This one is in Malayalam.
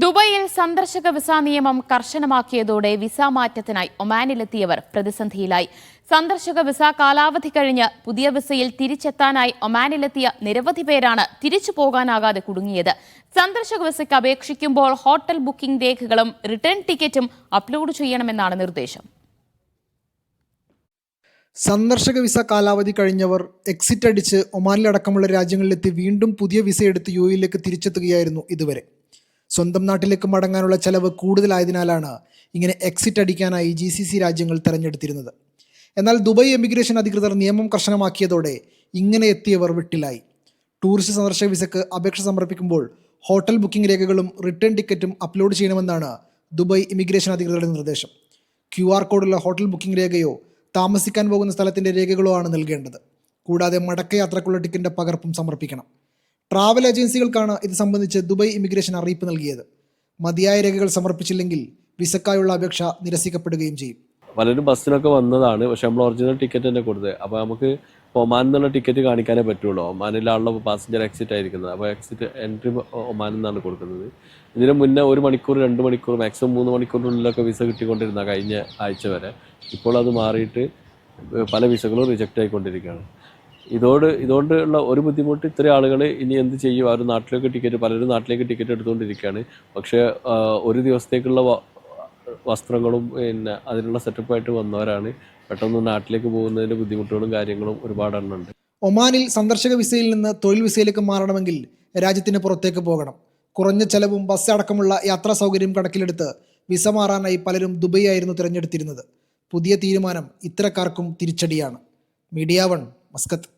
ദുബൈയിൽ സന്ദർശക വിസ നിയമം കർശനമാക്കിയതോടെ വിസ മാറ്റത്തിനായി ഒമാനിലെത്തിയവർ പ്രതിസന്ധിയിലായി. സന്ദർശക വിസ കാലാവധി കഴിഞ്ഞ് പുതിയ വിസയിൽ തിരിച്ചെത്താനായി ഒമാനിലെത്തിയ നിരവധി പേരാണ് തിരിച്ചു പോകാനാകാതെ കുടുങ്ങിയത്. സന്ദർശക വിസയ്ക്ക് അപേക്ഷിക്കുമ്പോൾ ഹോട്ടൽ ബുക്കിംഗ് രേഖകളും റിട്ടേൺ ടിക്കറ്റും അപ്ലോഡ് ചെയ്യണമെന്നാണ് നിർദ്ദേശം. സന്ദർശക വിസ കാലാവധി കഴിഞ്ഞവർ എക്സിറ്റ് അടിച്ച് ഒമാനിലടക്കമുള്ള രാജ്യങ്ങളിലെത്തി വീണ്ടും പുതിയ വിസ എടുത്ത് യുഎഇയിലേക്ക് തിരിച്ചെത്തുകയായിരുന്നു ഇതുവരെ. സ്വന്തം നാട്ടിലേക്ക് മടങ്ങാനുള്ള ചെലവ് കൂടുതലായതിനാലാണ് ഇങ്ങനെ എക്സിറ്റ് അടിക്കാനായി GCC രാജ്യങ്ങൾ തെരഞ്ഞെടുത്തിരുന്നത്. എന്നാൽ ദുബായ് എമിഗ്രേഷൻ അധികൃതർ നിയമം കർശനമാക്കിയതോടെ ഇങ്ങനെ എത്തിയവർ വിട്ടിലായി. ടൂറിസ്റ്റ് സന്ദർശക വിസയ്ക്ക് അപേക്ഷ സമർപ്പിക്കുമ്പോൾ ഹോട്ടൽ ബുക്കിംഗ് രേഖകളും റിട്ടേൺ ടിക്കറ്റും അപ്ലോഡ് ചെയ്യണമെന്നാണ് ദുബായ് ഇമിഗ്രേഷൻ അധികൃതരുടെ നിർദ്ദേശം. QR കോഡുള്ള ഹോട്ടൽ ബുക്കിംഗ് രേഖയോ താമസിക്കാൻ പോകുന്ന സ്ഥലത്തിൻ്റെ രേഖകളോ ആണ് നൽകേണ്ടത്. കൂടാതെ മടക്കയാത്രക്കുള്ള ടിക്കറ്റിൻ്റെ പകർപ്പും സമർപ്പിക്കണം. ട്രാവൽ ഏജൻസികൾക്കാണ് ഇത് സംബന്ധിച്ച് ദുബായ് ഇമിഗ്രേഷൻ അറിയിപ്പ് നൽകിയത്. മതിയായ രേഖകൾ സമർപ്പിച്ചില്ലെങ്കിൽ വിസക്കായുള്ള അപേക്ഷ നിരസിക്കപ്പെടുകയും ചെയ്യും. പലരും ബസ്സിനൊക്കെ വന്നതാണ്, പക്ഷെ നമ്മൾ ഒറിജിനൽ ടിക്കറ്റ് തന്നെ കൊടുത്തത്. അപ്പോൾ നമുക്ക് ഒമാനിൽ നിന്നുള്ള ടിക്കറ്റ് കാണിക്കാനേ പറ്റുള്ളൂ. ഒമാനിലാണല്ലോ പാസഞ്ചർ എക്സിറ്റ് ആയിരിക്കുന്നത്. അപ്പോൾ എക്സിറ്റ് എൻട്രി ഒമാനിൽ നിന്നാണ് കൊടുക്കുന്നത്. ഇതിന് മുന്നേ 1 മണിക്കൂർ 2 മണിക്കൂർ മാക്സിമം 3 മണിക്കൂറിനുള്ളിലൊക്കെ വിസ കിട്ടിക്കൊണ്ടിരുന്ന കഴിഞ്ഞ ആഴ്ച വരെ. ഇപ്പോൾ അത് മാറിയിട്ട് പല വിസകളും റിജക്റ്റ് ആയിക്കൊണ്ടിരിക്കുകയാണ്. ഇതുകൊണ്ടുള്ള ഒരു ബുദ്ധിമുട്ട്, ഇത്രയും ആളുകൾ ഇനി എന്ത് ചെയ്യും? അവർ പലരും നാട്ടിലേക്ക് ടിക്കറ്റ് എടുത്തുകൊണ്ടിരിക്കുകയാണ്. പക്ഷേ ഒരു ദിവസത്തേക്കുള്ള വസ്ത്രങ്ങളും പിന്നെ അതിനുള്ള സെറ്റപ്പായിട്ട് വന്നവരാണ്. പെട്ടെന്ന് നാട്ടിലേക്ക് പോകുന്നതിൻ്റെ ബുദ്ധിമുട്ടുകളും കാര്യങ്ങളും ഒരുപാടെണ്ണമുണ്ട്. ഒമാനിൽ സന്ദർശക വിസയിൽ നിന്ന് തൊഴിൽ വിസയിലേക്ക് മാറണമെങ്കിൽ രാജ്യത്തിന് പുറത്തേക്ക് പോകണം. കുറഞ്ഞ ചെലവും ബസ് അടക്കമുള്ള യാത്രാ സൗകര്യം കണക്കിലെടുത്ത് വിസ മാറാനായി പലരും ദുബൈ ആയിരുന്നു തിരഞ്ഞെടുത്തിരുന്നത്. പുതിയ തീരുമാനം ഇത്തരക്കാർക്കും തിരിച്ചടിയാണ്. Media 1 Muscat.